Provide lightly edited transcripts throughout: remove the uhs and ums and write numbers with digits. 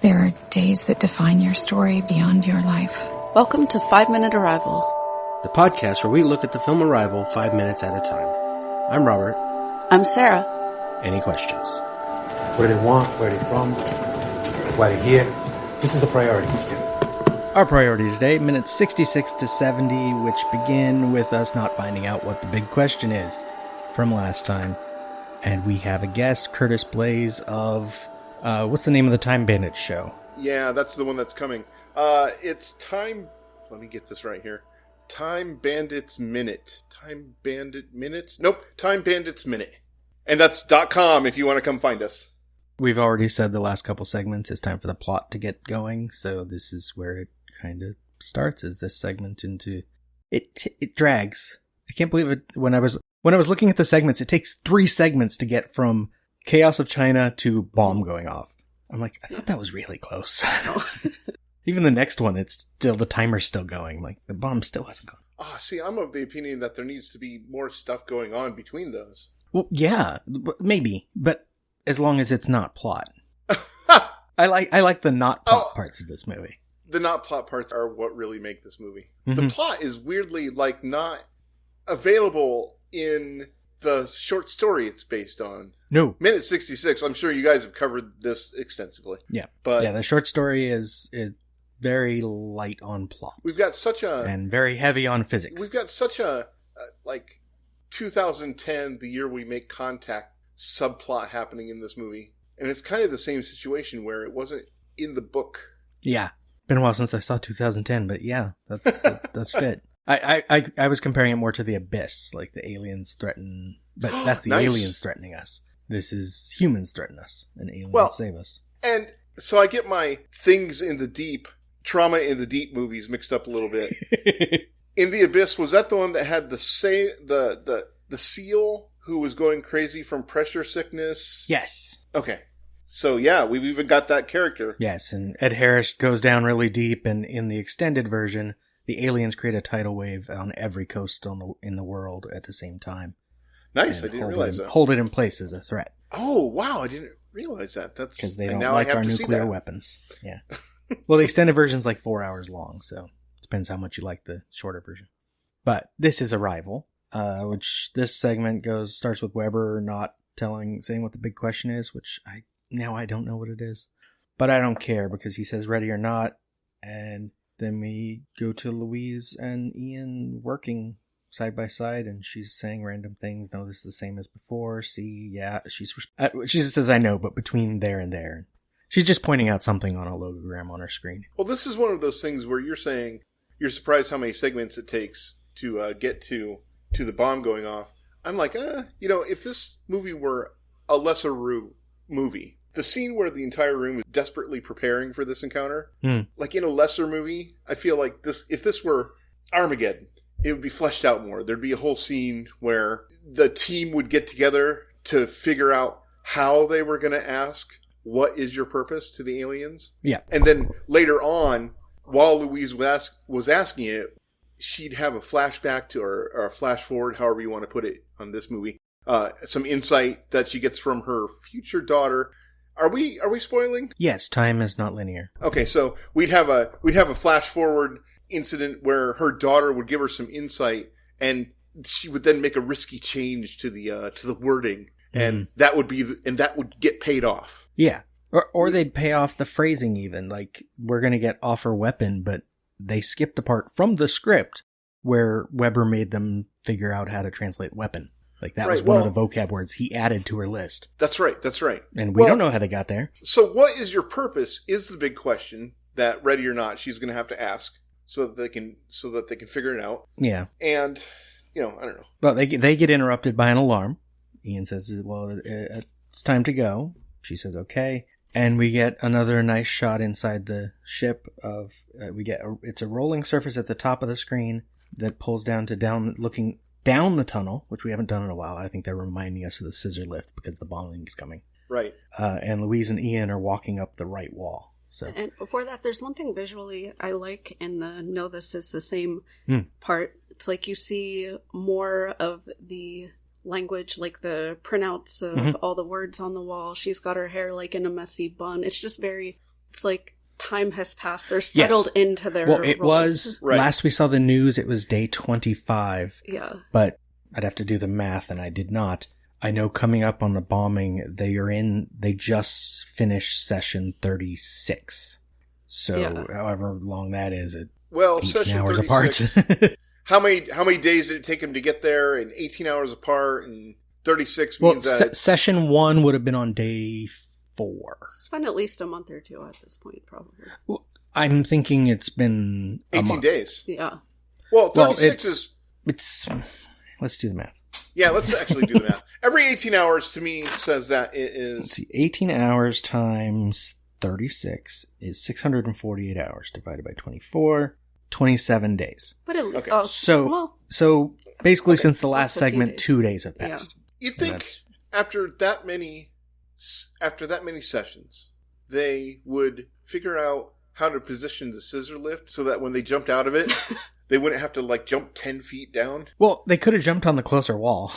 There are days that define your story beyond your life. Welcome to 5 Minute Arrival, the podcast where we look at the film Arrival 5 minutes at a time. I'm Robert. I'm Sarah. Any questions? What do they want? Where are they from? Why are they here? This is a priority. Our priority today, minutes 66 to 70, which begin with us not finding out what the big question is from last time. And we have a guest, Curtis Blaze of, what's the name of the Time Bandits show? Yeah, that's the one that's coming. It's Time, let me get this right here. Time Bandits Minute. Time Bandit Minute? Nope, Time Bandits Minute. And that's .com if you want to come find us. We've already said the last couple segments, it's time for the plot to get going, so this is where it kind of starts, is this segment into... It drags. I can't believe it. When I was looking at the segments, it takes 3 segments to get from Chaos of China to bomb going off. I'm like, I thought that was really close. Even the next one, it's still, the timer's still going. Like, the bomb still hasn't gone. Oh, see, I'm of the opinion that there needs to be more stuff going on between those. Well, yeah, maybe, but as long as it's not plot. I like the not plot parts of this movie. The not plot parts are what really make this movie. Mm-hmm. The plot is weirdly, like, not available in the short story it's based on. No. Minute 66, I'm sure you guys have covered this extensively. Yeah. But yeah, the short story is very light on plot. We've got such a... And very heavy on physics. We've got such a 2010, the year we make contact, subplot happening in this movie. And it's kind of the same situation where it wasn't in the book. Yeah. Been a while since I saw 2010, but yeah, that's fit. I was comparing it more to The Abyss, like the aliens threaten, but that's the Nice. aliens threatening us. This is humans threaten us, and aliens save us. And so I get my things in the deep, trauma in the deep movies mixed up a little bit. In The Abyss, was that the one that had the seal who was going crazy from pressure sickness? Yes. Okay. So yeah, we've even got that character. Yes, and Ed Harris goes down really deep, and in the extended version, the aliens create a tidal wave on every coast in the world at the same time. Nice, I didn't realize that. Hold it in place as a threat. Oh, wow, I didn't realize that. That's because they don't like our nuclear weapons. Yeah. Well, the extended version's like 4 hours long, so it depends how much you like the shorter version. But this is Arrival, which this segment starts with Weber not saying what the big question is, which I don't know what it is. But I don't care because he says ready or not, and then we go to Louise and Ian working side by side, and she's saying random things. No, this is the same as before. See, yeah, she says I know, but between there and there. She's just pointing out something on a logogram on her screen. Well, this is one of those things where you're saying you're surprised how many segments it takes to get to the bomb going off. I'm like, if this movie were a lesser movie, the scene where the entire room is desperately preparing for this encounter, like in a lesser movie, I feel like if this were Armageddon, it would be fleshed out more. There'd be a whole scene where the team would get together to figure out how they were going to ask, what is your purpose to the aliens? Yeah. And then later on, while Louise was asking it, she'd have a flashback to, or a flash forward, however you want to put it on this movie, some insight that she gets from her future daughter. Are we spoiling? Yes, time is not linear. Okay, so we'd have a flash forward incident where her daughter would give her some insight, and she would then make a risky change to the wording, and that would get paid off. Yeah, or they'd pay off the phrasing even, like we're gonna get offer weapon, but they skipped the part from the script where Weber made them figure out how to translate weapon. Like, that was one of the vocab words he added to her list. That's right. And we don't know how they got there. So what is your purpose is the big question that, ready or not, she's going to have to ask so that they can figure it out. Yeah. And, I don't know. Well, they get interrupted by an alarm. Ian says, well, it's time to go. She says, okay. And we get another nice shot inside the ship of, it's a rolling surface at the top of the screen that pulls looking down the tunnel, which we haven't done in a while. I think they're reminding us of the scissor lift because the bombing is coming. Right. And Louise and Ian are walking up the right wall. So. And before that, there's one thing visually I like in the "No, this is the same" part. It's like you see more of the language, like the printouts of all the words on the wall. She's got her hair like in a messy bun. It's just very it's like time has passed. They're settled into their Well, it roles. was, last we saw the news, it was day 25. Yeah. But I'd have to do the math, and I did not. I know coming up on the bombing, they just finished session 36. So however long that is, 18 session hours 36, apart. How many days did it take him to get there? And 18 hours apart, and 36 means that session 1 would have been on day 4. It's been at least a month or two at this point, probably. Well, I'm thinking it's been 18 days. Yeah. Well, 36 it's. Let's do the math. Yeah, let's actually do the math. Every 18 hours to me says that it is. Let's see, 18 hours times 36 is 648 hours divided by 24. 27 days. But So basically, since the last segment, 2 days have passed. Yeah. You'd think after that many sessions, they would figure out how to position the scissor lift so that when they jumped out of it, they wouldn't have to jump 10 feet down. Well, they could have jumped on the closer wall.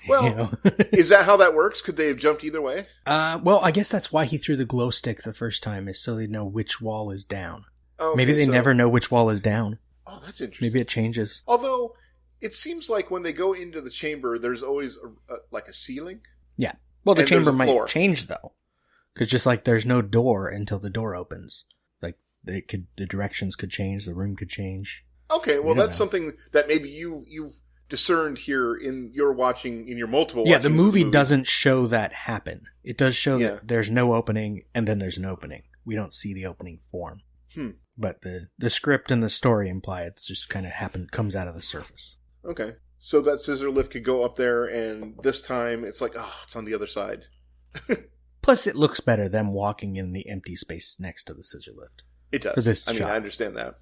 Well, is that how that works? Could they have jumped either way? Well, I guess that's why he threw the glow stick the first time, is so they know which wall is down. Okay, maybe they never know which wall is down. Oh, that's interesting. Maybe it changes. Although, it seems like when they go into the chamber, there's always a ceiling. Yeah. Well, the chamber might floor. change, though. Because just like there's no door until the door opens. Like, the directions could change, the room could change. Okay, well, that's something that maybe you've discerned here in your multiple watchings. Yeah, the movie doesn't show that happen. It does show that there's no opening, and then there's an opening. We don't see the opening form. But the script and the story imply it's just kind of comes out of the surface. Okay. So that scissor lift could go up there, and this time it's it's on the other side. Plus, it looks better them walking in the empty space next to the scissor lift. It does. For this shot. I understand that.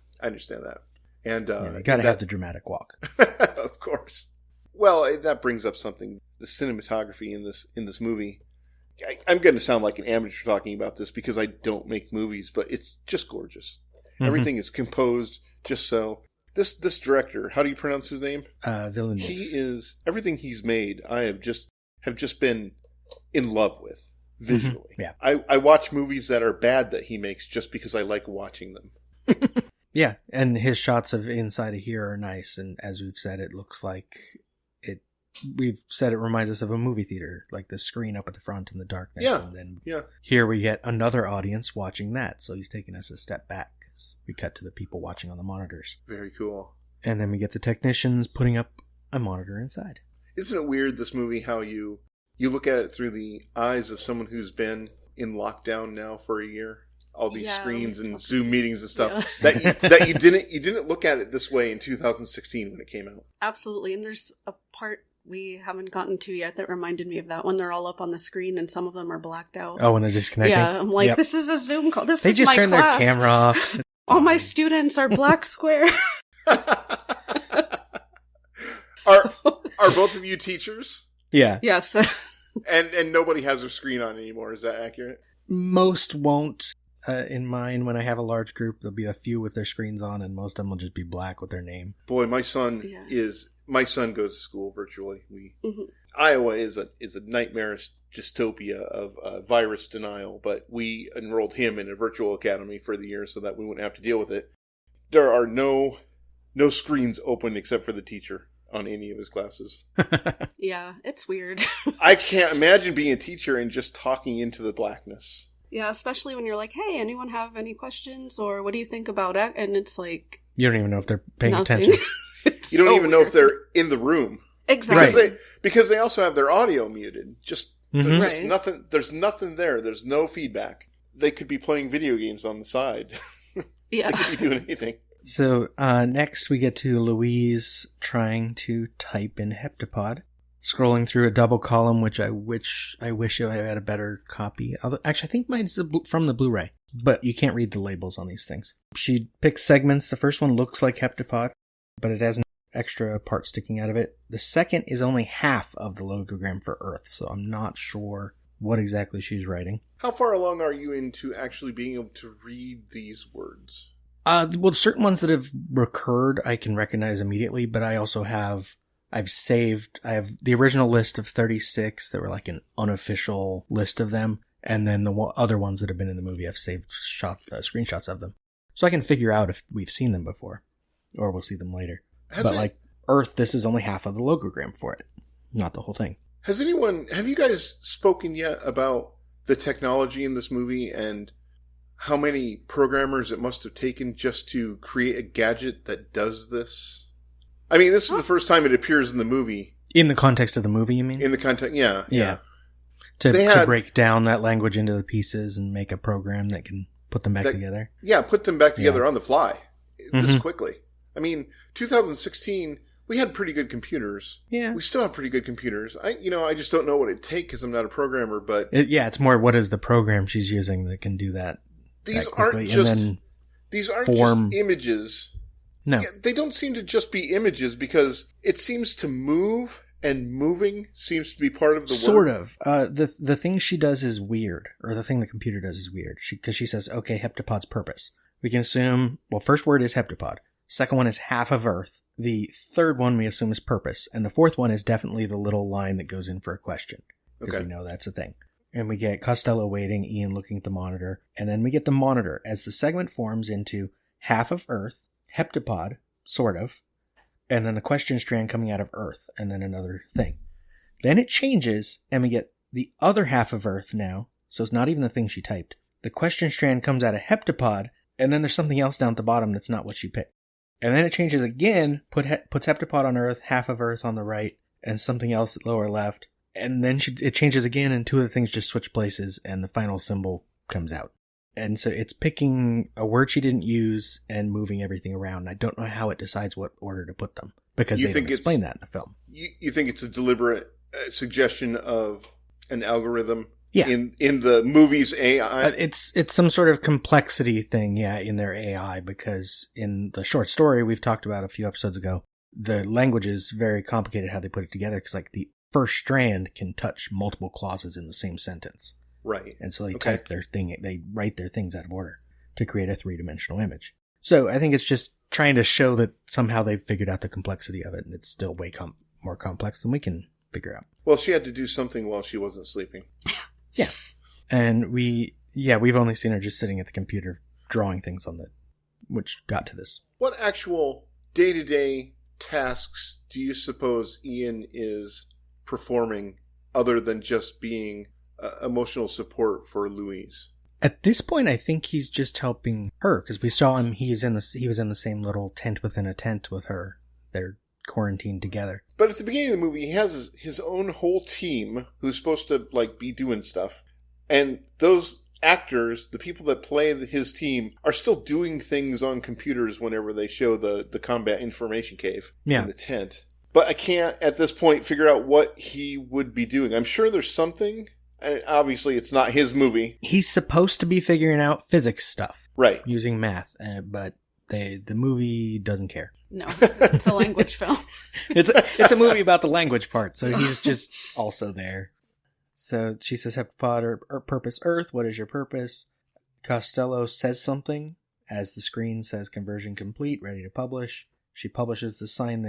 And you gotta have the dramatic walk. Of course. Well, that brings up something. The cinematography in this movie. I'm going to sound like an amateur talking about this because I don't make movies, but it's just gorgeous. Mm-hmm. Everything is composed just so. This director, how do you pronounce his name? Villeneuve. Everything he's made, I have just been in love with visually. Yeah. I watch movies that are bad that he makes just because I like watching them. Yeah, and his shots of inside of here are nice, and as we've said, it looks like we've said it reminds us of a movie theater, like the screen up at the front in the darkness. Yeah. And then here we get another audience watching that. So he's taking us a step back because we cut to the people watching on the monitors. Very cool. And then we get the technicians putting up a monitor inside. Isn't it weird, this movie, how you look at it through the eyes of someone who's been in lockdown now for a year? All these screens and Zoom meetings and stuff that you didn't look at it this way in 2016 when it came out. Absolutely. And there's a part we haven't gotten to yet that reminded me of that when they're all up on the screen and some of them are blacked out. Oh, when they're disconnecting? Yeah, I'm like, This is a Zoom call. They just my turned class. their camera off. All my students are black square. Are both of you teachers? Yeah. Yes. And nobody has their screen on anymore. Is that accurate? Most won't. In mine, when I have a large group, there'll be a few with their screens on, and most of them will just be black with their name. Boy, my son goes to school virtually. Iowa is a nightmarish dystopia of virus denial, but we enrolled him in a virtual academy for the year so that we wouldn't have to deal with it. There are no screens open except for the teacher on any of his classes. Yeah, it's weird. I can't imagine being a teacher and just talking into the blackness. Yeah, especially when you're like, hey, anyone have any questions? Or what do you think about it? And it's like... You don't even know if they're paying nothing. attention. You don't even know if they're in the room. Exactly. Because they also have their audio muted. There's Right. nothing. There's nothing there. There's no feedback. They could be playing video games on the side. Yeah. They could be doing anything. So next we get to Louise trying to type in heptapod, scrolling through a double column, which I wish I had a better copy. Actually, I think mine's from the Blu-ray, but you can't read the labels on these things. She picks segments. The first one looks like heptapod, but it has an extra part sticking out of it. The second is only half of the logogram for Earth, so I'm not sure what exactly she's writing. How far along are you into actually being able to read these words? Well, certain ones that have recurred I can recognize immediately, but I also have I have the original list of 36 that were like an unofficial list of them, And then the other ones that have been in the movie, I've saved screenshots of them. So I can figure out if we've seen them before, or we'll see them later. Like Earth, this is only half of the logogram for it, not the whole thing. Have you guys spoken yet about the technology in this movie and how many programmers it must have taken just to create a gadget that does this? I mean, this is the first time it appears in the movie. In the context of the movie, you mean? In the context, yeah. To break down that language into the pieces and make a program that can put them back together. Yeah, put them back together on the fly this quickly. I mean, 2016, we had pretty good computers. Yeah. We still have pretty good computers. I just don't know what it'd take because I'm not a programmer, but... it's more what is the program she's using that can do that. These aren't just images. No. Yeah, they don't seem to just be images because it seems to move, and moving seems to be part of the sort of. The thing she does is weird, or the thing the computer does is weird. Because she says, okay, heptapod's purpose. We can assume, first word is heptapod. Second one is half of Earth. The third one we assume is purpose. And the fourth one is definitely the little line that goes in for a question. Because we know that's a thing. And we get Costello waiting, Ian looking at the monitor. And then we get the monitor as the segment forms into half of Earth, heptapod, sort of, and then the question strand coming out of Earth, and then another thing. Then it changes, and we get the other half of Earth now, so it's not even the thing she typed. The question strand comes out of heptapod, and then there's something else down at the bottom that's not what she picked. And then it changes again, puts heptapod on Earth, half of Earth on the right, and something else at lower left. And then it changes again, and two of the things just switch places, and the final symbol comes out. And so it's picking a word she didn't use and moving everything around. I don't know how it decides what order to put them, because they don't explain that in the film. You think it's a deliberate suggestion of an algorithm in the movie's AI? It's some sort of complexity thing, in their AI, because in the short story we've talked about a few episodes ago, the language is very complicated how they put it together, because like the first strand can touch multiple clauses in the same sentence. Right. And so they type their thing, they write their things out of order to create a three-dimensional image. So I think it's just trying to show that somehow they've figured out the complexity of it, and it's still way more complex than we can figure out. Well, she had to do something while she wasn't sleeping. Yeah. And we've only seen her just sitting at the computer drawing things on which got to this. What actual day-to-day tasks do you suppose Ian is performing other than just being emotional support for Louise? At this point, I think he's just helping her, because we saw him. He was in the same little tent within a tent with her. They're quarantined together. But at the beginning of the movie, he has his own whole team who's supposed to be doing stuff, and those actors, the people that play his team, are still doing things on computers whenever they show the combat information cave in the tent. But I can't at this point figure out what he would be doing. I'm sure there's something. Obviously, it's not his movie. He's supposed to be figuring out physics stuff. Right. Using math, but the movie doesn't care. No, it's a language film. It's a movie about the language part, so he's just also there. So she says, heptapod or purpose Earth, what is your purpose? Costello says something as the screen says conversion complete, ready to publish. She publishes the sign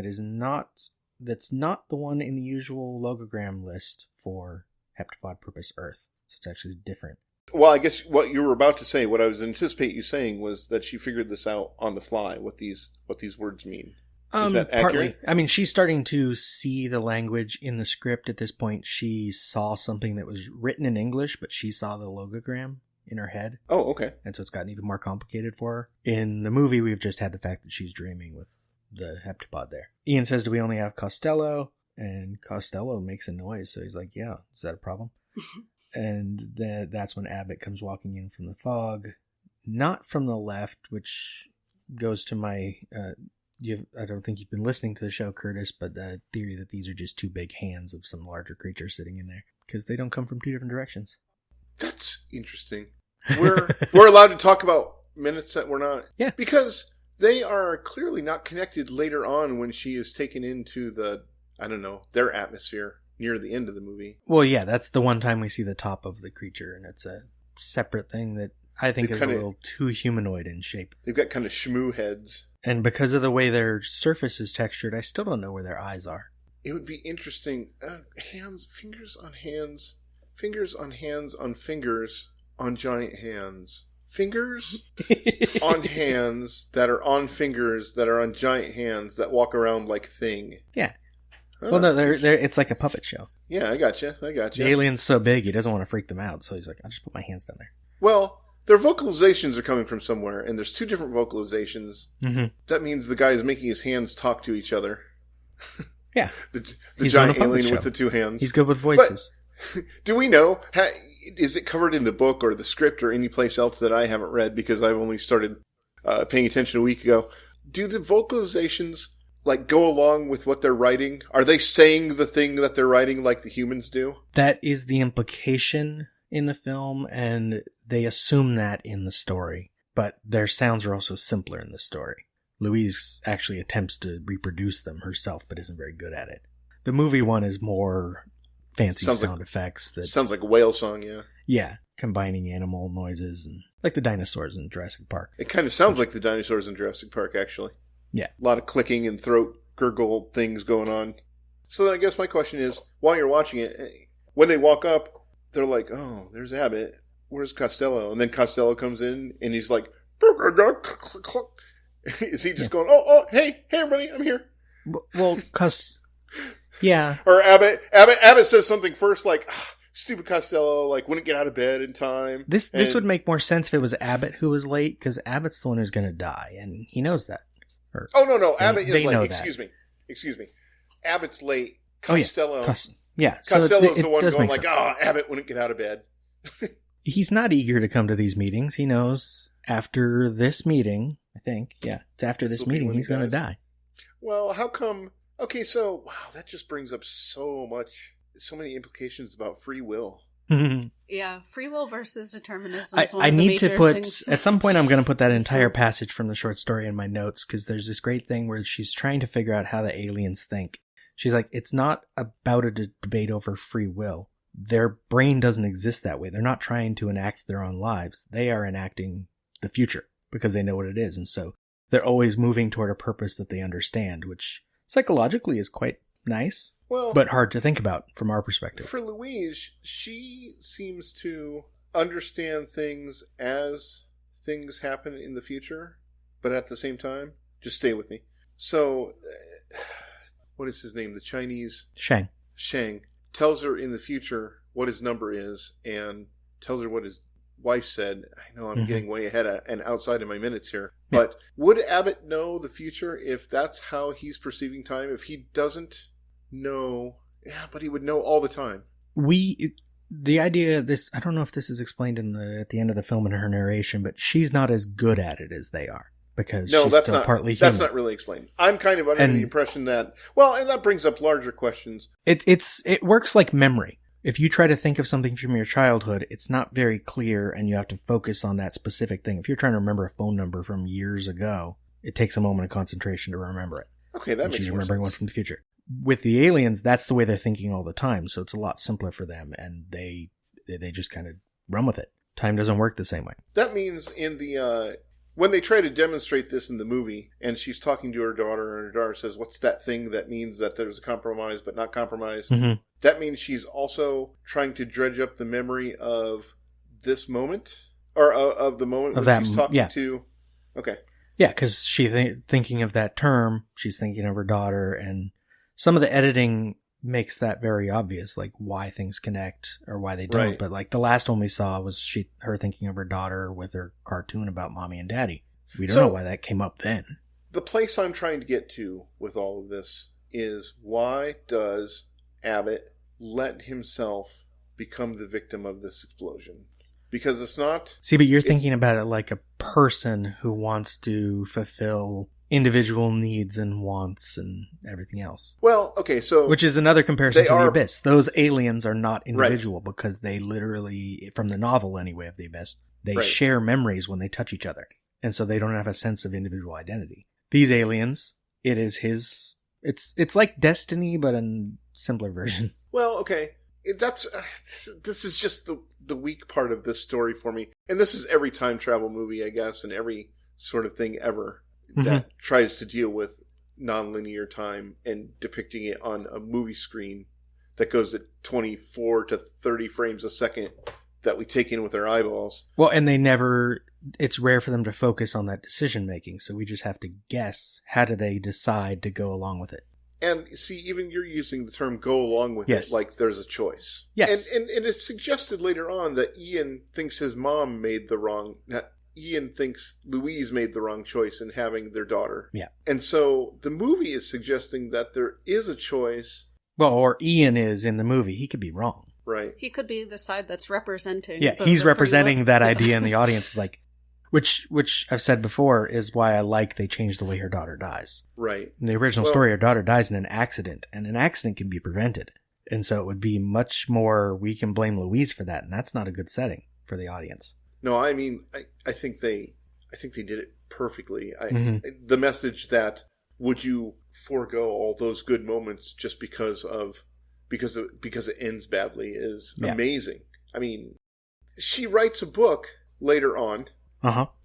that's not the one in the usual logogram list for heptapod purpose Earth. So it's actually different. Well, I guess what you were about to say, what I was anticipating you saying, was that she figured this out on the fly, what these words mean. Is that accurate? Partly. I mean, she's starting to see the language in the script at this point. She saw something that was written in English, but she saw the logogram in her head. Oh, okay. And so it's gotten even more complicated for her. In the movie, we've just had the fact that she's dreaming with the heptapod there. Ian says, do we only have Costello? And Costello makes a noise, so he's like, yeah, is that a problem? And that's when Abbott comes walking in from the fog. Not from the left, which goes to my... I don't think you've been listening to the show, Curtis, but the theory that these are just two big hands of some larger creature sitting in there. Because they don't come from two different directions. That's interesting. We're allowed to talk about minutes that we're not... Yeah. Because they are clearly not connected later on when she is taken into their atmosphere near the end of the movie. Well, yeah, that's the one time we see the top of the creature, and it's a separate thing that I think is a little too humanoid in shape. They've got kind of shmoo heads. And because of the way their surface is textured, I still don't know where their eyes are. It would be interesting. Fingers on hands. Fingers on hands on fingers on giant hands. Fingers on hands that are on fingers that are on giant hands that walk around like thing. Yeah. Well, no, it's like a puppet show. Yeah, I gotcha. The alien's so big, he doesn't want to freak them out, so he's like, I'll just put my hands down there. Well, their vocalizations are coming from somewhere, and there's 2 different vocalizations. Mm-hmm. That means the guy is making his hands talk to each other. Yeah. the giant alien with the 2 hands. He's good with voices. But, do we know, is it covered in the book or the script or any place else that I haven't read because I've only started paying attention a week ago? Do the vocalizations like go along with what they're writing? Are they saying the thing that they're writing like the humans do? That is the implication in the film, and they assume that in the story. But their sounds are also simpler in the story. Louise actually attempts to reproduce them herself, but isn't very good at it. The movie one is more fancy sound effects. Sounds like a whale song, yeah. Yeah, combining animal noises, and like the dinosaurs in Jurassic Park. It kind of sounds like the dinosaurs in Jurassic Park, actually. Yeah. A lot of clicking and throat gurgle things going on. So then I guess my question is, while you're watching it, when they walk up, they're like, oh, there's Abbott. Where's Costello? And then Costello comes in, and he's like, is he just going, oh, hey, everybody, I'm here? Well, yeah. Or Abbott says something first, like, stupid Costello, like, wouldn't get out of bed in time. This would make more sense if it was Abbott who was late, because Abbott's the one who's going to die, and he knows that. No, Abbott is late. Excuse me. Abbott's late. Costello. Yeah. Costello's the one going like, Abbott wouldn't get out of bed. He's not eager to come to these meetings. He knows after this meeting, I think, it's after this meeting he's going to die. Well, how come? Okay, so, wow, that just brings up so many implications about free will. Yeah, free will versus determinism. I need to put, at some point I'm going to put that entire passage from the short story in my notes, because there's this great thing where she's trying to figure out how the aliens think. She's like, it's not about a debate over free will. Their brain doesn't exist that way. They're not trying to enact their own lives. They are enacting the future because they know what it is. And so they're always moving toward a purpose that they understand, which psychologically is quite nice, but hard to think about from our perspective. For Louise, she seems to understand things as things happen in the future, but at the same time, just stay with me. So, what is his name? The Chinese? Shang tells her in the future what his number is and tells her what his wife said. I know I'm getting way ahead and outside of my minutes here, but would Abbott know the future if that's how he's perceiving time? If he doesn't know, but he would know all the time. The idea of this, I don't know if this is explained at the end of the film in her narration, but she's not as good at it as they are. Because she's still partly human. That's not really explained. I'm kind of under the impression that, and that brings up larger questions. It works like memory. If you try to think of something from your childhood, it's not very clear and you have to focus on that specific thing. If you're trying to remember a phone number from years ago, it takes a moment of concentration to remember it. Okay, that makes she's more remembering sense. one from the future. With the aliens, that's the way they're thinking all the time, so it's a lot simpler for them, and they just kind of run with it. Time doesn't work the same way. That means in the when they try to demonstrate this in the movie, and she's talking to her daughter, and her daughter says, what's that thing that means that there's a compromise but not compromise? Mm-hmm. That means she's also trying to dredge up the memory of this moment? Or of the moment of when she's talking to... Okay. Yeah, because she's thinking of that term, she's thinking of her daughter, and some of the editing makes that very obvious, like why things connect or why they don't. Right. But like the last one we saw was her thinking of her daughter with her cartoon about mommy and daddy. We don't know why that came up then. The place I'm trying to get to with all of this is, why does Abbott let himself become the victim of this explosion? Because it's not... See, but you're thinking about it like a person who wants to fulfill individual needs and wants and everything else. Well, okay, so... Which is another comparison to the Abyss. Those aliens are not individual because they literally, from the novel anyway of the Abyss, they share memories when they touch each other. And so they don't have a sense of individual identity. These aliens, it is his... It's like Destiny, but a simpler version. Well, okay. This is just the weak part of this story for me. And this is every time travel movie, I guess, and every sort of thing ever that tries to deal with nonlinear time and depicting it on a movie screen. that goes at 24 to 30 frames a second that we take in with our eyeballs. Well, and it's rare for them to focus on that decision making, so we just have to guess, how do they decide to go along with it? And see, even you're using the term go along with Yes. it like there's a choice. Yes. And it's suggested later on that Ian thinks his mom made the wrong... Ian thinks Louise made the wrong choice in having their daughter. Yeah. And so the movie is suggesting that there is a choice. Well, or Ian is in the movie. He could be wrong. Right. He could be the side that's representing. Yeah, the he's free representing will. that idea in the audience, like, which I've said before is why I like they changed the way her daughter dies. Right. In the original story, her daughter dies in an accident, and an accident can be prevented. And so it would be much more, we can blame Louise for that, and that's not a good setting for the audience. No, I mean, I think they did it perfectly. Mm-hmm. The message that would you forego all those good moments just because it ends badly is amazing. I mean, she writes a book later on,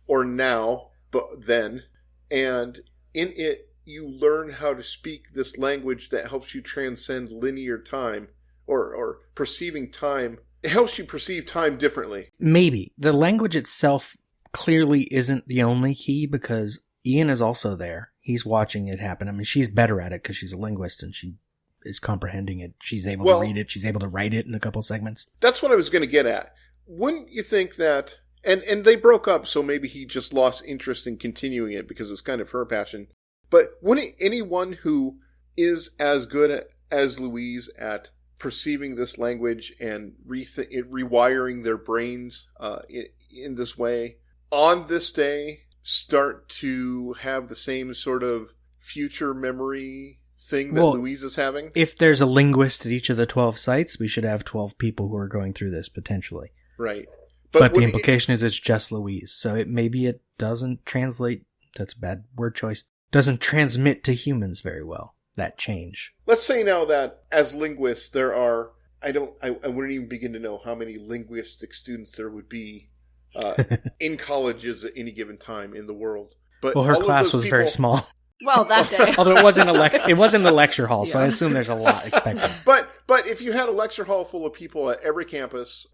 or now, but then, and in it you learn how to speak this language that helps you transcend linear time or perceiving time. It helps you perceive time differently. Maybe. The language itself clearly isn't the only key, because Ian is also there. He's watching it happen. I mean, she's better at it because she's a linguist and she is comprehending it. She's able to read it. She's able to write it in a couple of segments. That's what I was going to get at. Wouldn't you think that... And they broke up, so maybe he just lost interest in continuing it because it was kind of her passion. But wouldn't anyone who is as good as Louise at perceiving this language and rewiring their brains in this way, on this day, start to have the same sort of future memory thing that Louise is having? If there's a linguist at each of the 12 sites, we should have 12 people who are going through this, potentially. Right. But the implication is it's just Louise, so maybe it doesn't translate, that's a bad word choice, doesn't transmit to humans very well, that change. Let's say now that as linguists there are, I wouldn't even begin to know how many linguistic students there would be in colleges at any given time in the world. But her class was very small. Well, that day. Although it wasn't a lecture hall, so I assume there's a lot expected. But if you had a lecture hall full of people at every campus,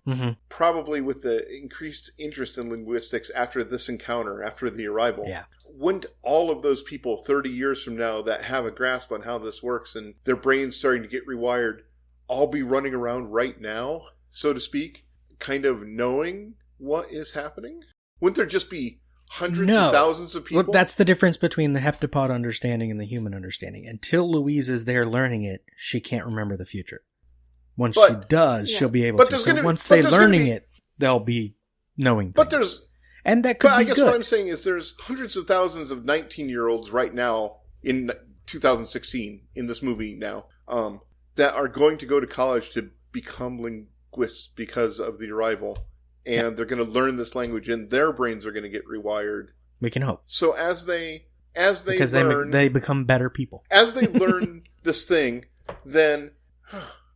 probably with the increased interest in linguistics after this encounter, after the arrival, wouldn't all of those people 30 years from now that have a grasp on how this works and their brains starting to get rewired all be running around right now, so to speak, kind of knowing what is happening? Wouldn't there just be hundreds of thousands of people? Well, that's the difference between the heptapod understanding and the human understanding. Until Louise is there learning it, she can't remember the future. Once she does, she'll be able to. So once they're learning it, they'll be knowing things. And that could be good. I guess what I'm saying is there's hundreds of thousands of 19-year-olds right now in 2016 in this movie now that are going to go to college to become linguists because of the arrival. And they're going to learn this language, and their brains are going to get rewired. We can hope. So as they because learn, they become better people. As they learn this thing, then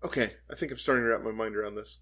okay, I think I'm starting to wrap my mind around this.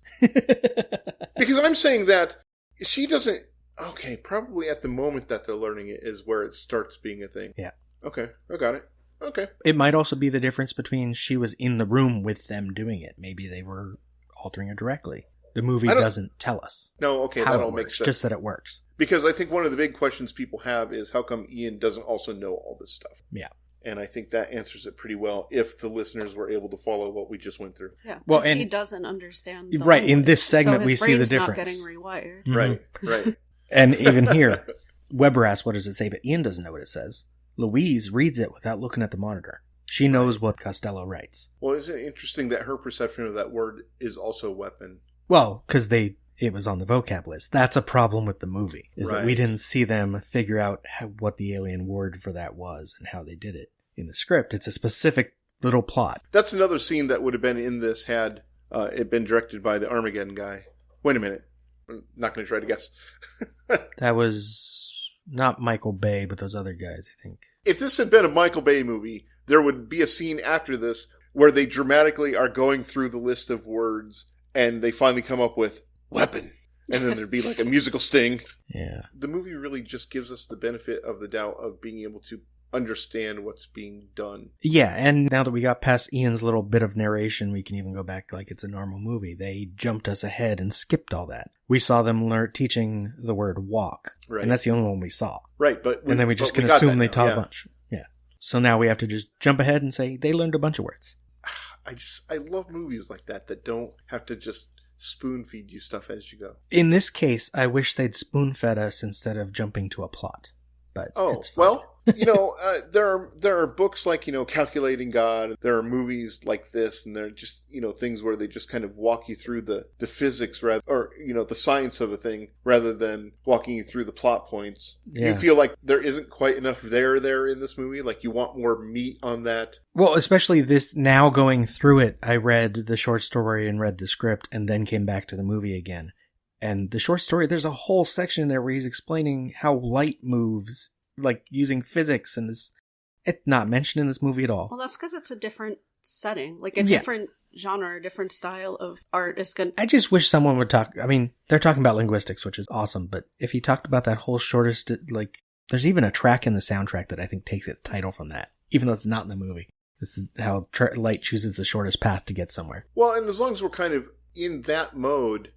Because I'm saying that she doesn't. Okay, probably at the moment that they're learning it is where it starts being a thing. Yeah. Okay, I got it. Okay. It might also be the difference between she was in the room with them doing it. Maybe they were altering it directly. The movie doesn't tell us. No, okay, that all makes sense. Just that it works. Because I think one of the big questions people have is how come Ian doesn't also know all this stuff? Yeah. And I think that answers it pretty well if the listeners were able to follow what we just went through. Yeah, well, and he doesn't understand the right, language. In this segment so we see the difference. Not getting rewired. Mm-hmm. Right. And even here, Weber asks, what does it say? But Ian doesn't know what it says. Louise reads it without looking at the monitor. She knows what Costello writes. Well, isn't it interesting that her perception of that word is also weapon? Well, because it was on the vocab list. That's a problem with the movie, is that we didn't see them figure out what the alien word for that was and how they did it. In the script, it's a specific little plot. That's another scene that would have been in this had it been directed by the Armageddon guy. Wait a minute. I'm not going to try to guess. That was not Michael Bay, but those other guys, I think. If this had been a Michael Bay movie, there would be a scene after this where they dramatically are going through the list of words and they finally come up with weapon. And then there'd be like a musical sting. Yeah. The movie really just gives us the benefit of the doubt of being able to understand what's being done. Yeah, and now that we got past Ian's little bit of narration, we can even go back like it's a normal movie. They jumped us ahead and skipped all that. We saw them teaching the word walk, Right. and that's the only one we saw. Right, and then we just can assume they taught a bunch. Yeah. So now we have to just jump ahead and say they learned a bunch of words. I love movies like that don't have to just spoon feed you stuff as you go. In this case, I wish they'd spoon fed us instead of jumping to a plot. But it's fine. Well, there are books like, Calculating God. There are movies like this, and they're just, things where they just kind of walk you through the physics rather, or, the science of a thing rather than walking you through the plot points. Yeah. You feel like there isn't quite enough there in this movie? Like you want more meat on that? Well, especially this, now going through it, I read the short story and read the script and then came back to the movie again. And the short story, there's a whole section in there where he's explaining how light moves, like using physics, and it's not mentioned in this movie at all. Well, that's because it's a different setting, like a different genre, a different style of art is going to... I just wish someone would talk, I mean, they're talking about linguistics, which is awesome, but if he talked about that whole shortest, like, there's even a track in the soundtrack that I think takes its title from that, even though it's not in the movie. This is how light chooses the shortest path to get somewhere. Well, and as long as we're kind of in that mode,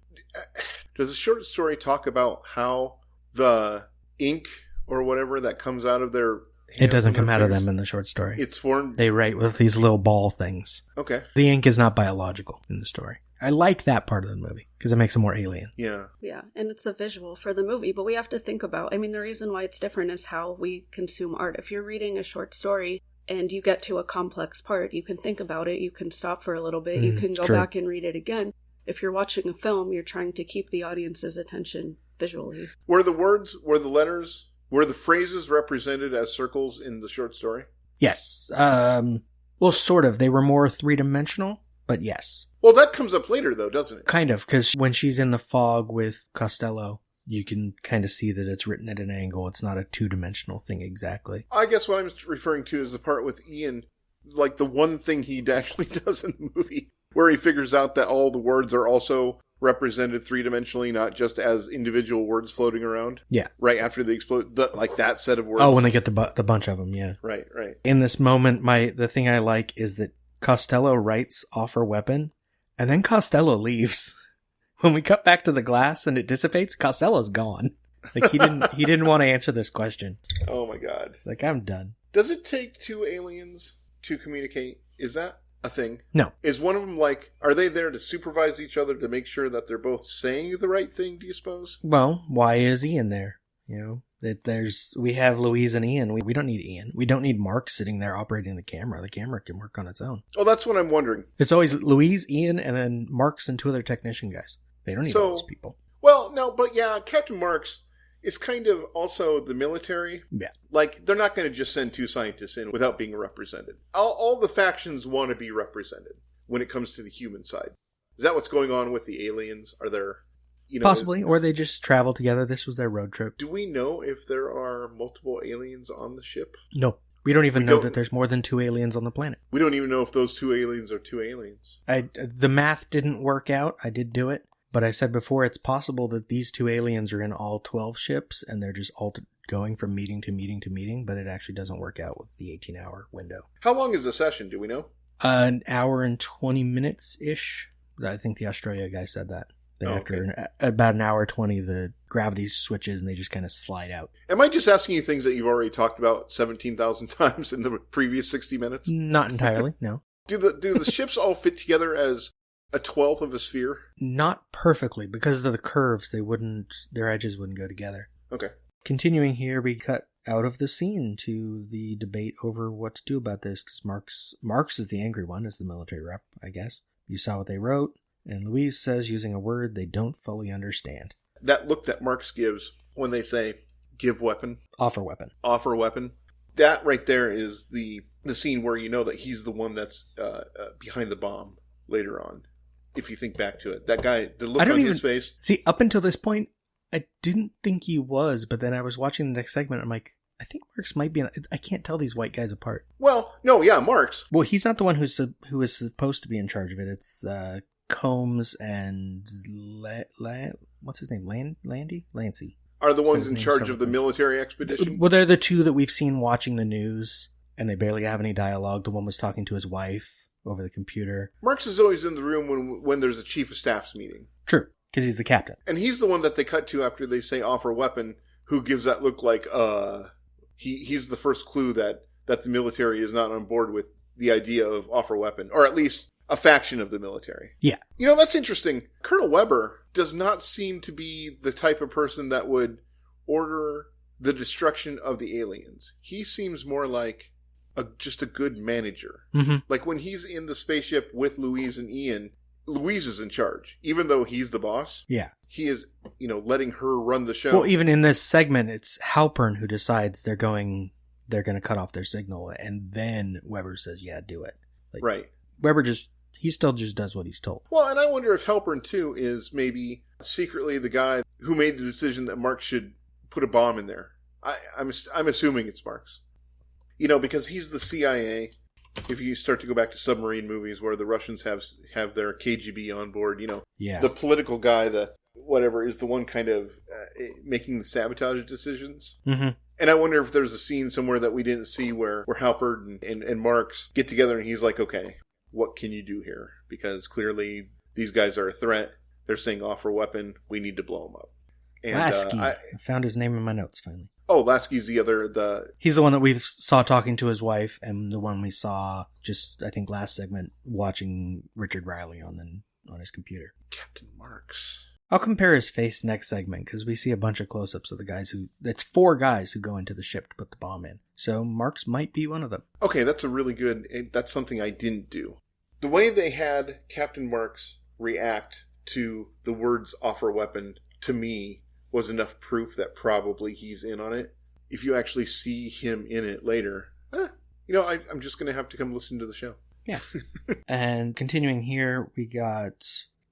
does the short story talk about how the ink or whatever that comes out of their hands? It doesn't come out of them in the short story. It's formed. They write with these little ball things. Okay. The ink is not biological in the story. I like that part of the movie because it makes it more alien. Yeah. Yeah, and it's a visual for the movie, but we have to think about, the reason why it's different is how we consume art. If you're reading a short story and you get to a complex part, you can think about it, you can stop for a little bit, you can go back and read it again. If you're watching a film, you're trying to keep the audience's attention visually. Were the words, were the letters, were the phrases represented as circles in the short story? Yes. Well, sort of. They were more three-dimensional, but yes. Well, that comes up later, though, doesn't it? Kind of, because when she's in the fog with Costello, you can kind of see that it's written at an angle. It's not a two-dimensional thing exactly. I guess what I'm referring to is the part with Ian, like the one thing he actually does in the movie, where he figures out that all the words are also represented three-dimensionally, not just as individual words floating around. Yeah. Right after they explode, like that set of words. Oh, when they get the bunch of them, yeah. Right. In this moment, the thing I like is that Costello writes offer weapon, and then Costello leaves. When we cut back to the glass and it dissipates, Costello's gone. Like he didn't want to answer this question. Oh my god. He's like, I'm done. Does it take two aliens to communicate? Is that a thing? No. Is one of them are they there to supervise each other to make sure that they're both saying the right thing, do you suppose? Well, why is Ian there? We have Louise and Ian. We don't need Ian. We don't need Mark sitting there operating the camera. The camera can work on its own. Oh, that's what I'm wondering. It's always Louise, Ian, and then Marks and two other technician guys. They don't need all those people. Well, no, but yeah, Captain Marks is kind of also the military. Yeah. Like, they're not going to just send two scientists in without being represented. All the factions want to be represented when it comes to the human side. Is that what's going on with the aliens? Are there... Possibly, or they just travel together. This was their road trip. Do we know if there are multiple aliens on the ship? No. We don't even know that there's more than two aliens on the planet. We don't even know if those two aliens are two aliens. The math didn't work out. I did do it. But I said before, it's possible that these two aliens are in all 12 ships, and they're just all going from meeting to meeting to meeting, but it actually doesn't work out with the 18-hour window. How long is the session? Do we know? An hour and 20 minutes-ish. I think the Australia guy said that. After about an hour 20, the gravity switches and they just kind of slide out. Am I just asking you things that you've already talked about 17,000 times in the previous 60 minutes? Not entirely, no. Do the ships all fit together as a 12th of a sphere? Not perfectly. Because of the curves, their edges wouldn't go together. Okay. Continuing here, we cut out of the scene to the debate over what to do about this, because Marx is the angry one, as the military rep, I guess. You saw what they wrote. And Louise says, using a word they don't fully understand. That look that Marx gives when they say, give weapon. Offer weapon. Offer weapon. That right there is the scene where you know that he's the one that's behind the bomb later on. If you think back to it. That guy, the look on his face. See, up until this point, I didn't think he was, but then I was watching the next segment, I'm like, I think Marx might be... I can't tell these white guys apart. Well, no, yeah, Marx. Well, he's not the one who is supposed to be in charge of it. It's... Combs and what's his name? Lancey? are the ones in charge of the military expedition. Well, they're the two that we've seen watching the news, and they barely have any dialogue. The one was talking to his wife over the computer. Marx is always in the room when there's a chief of staff's meeting. True, because he's the captain. And he's the one that they cut to after they say offer weapon, who gives that look like, he's the first clue that the military is not on board with the idea of offer weapon, or at least a faction of the military. Yeah. You know, that's interesting. Colonel Weber does not seem to be the type of person that would order the destruction of the aliens. He seems more like just a good manager. Mm-hmm. Like when he's in the spaceship with Louise and Ian, Louise is in charge. Even though he's the boss, yeah, he is, letting her run the show. Well, even in this segment, it's Halpern who decides they're going to cut off their signal, and then Weber says, yeah, do it. Like, right. Weber he still just does what he's told. Well, and I wonder if Halpern, too, is maybe secretly the guy who made the decision that Marx should put a bomb in there. I'm assuming it's Marx. Because he's the CIA. If you start to go back to submarine movies where the Russians have their KGB on board, yeah. The political guy, the whatever, is the one kind of making the sabotage decisions. Mm-hmm. And I wonder if there's a scene somewhere that we didn't see where Halpern and Marx get together and he's like, okay, what can you do here? Because clearly these guys are a threat. They're saying offer weapon. We need to blow them up. And, Lasky. I found his name in my notes finally. Oh, Lasky's he's the one that we saw talking to his wife, and the one we saw just, I think, last segment watching Richard Riley on his computer. Captain Marx. I'll compare his face next segment, because we see a bunch of close-ups of the guys that's 4 guys who go into the ship to put the bomb in. So Marx might be one of them. Okay, that's that's something I didn't do. The way they had Captain Marx react to the words offer weapon, to me, was enough proof that probably he's in on it. If you actually see him in it later, I'm just going to have to come listen to the show. Yeah. And continuing here, we got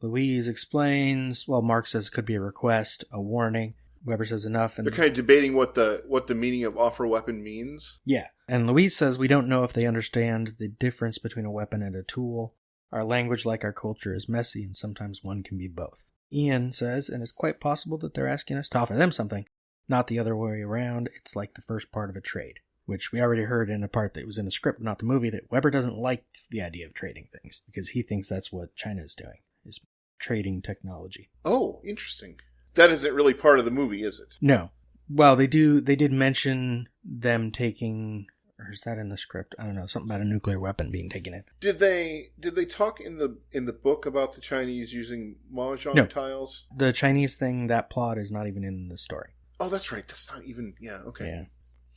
Louise explains, Marx says it could be a request, a warning. Weber says enough. And they're kind of debating what the meaning of offer weapon means. Yeah. And Louise says we don't know if they understand the difference between a weapon and a tool. Our language, like our culture, is messy, and sometimes one can be both. Ian says, and it's quite possible that they're asking us to offer them something, not the other way around. It's like the first part of a trade, which we already heard in a part that was in the script, not the movie, that Weber doesn't like the idea of trading things, because he thinks that's what China is doing, is trading technology. Oh, interesting. That isn't really part of the movie, is it? No. Well, they did mention them taking, or is that in the script? I don't know, something about a nuclear weapon being taken in. Did they talk in the book about the Chinese using mahjong tiles? The Chinese thing, that plot is not even in the story. Oh, that's right. That's not even, okay.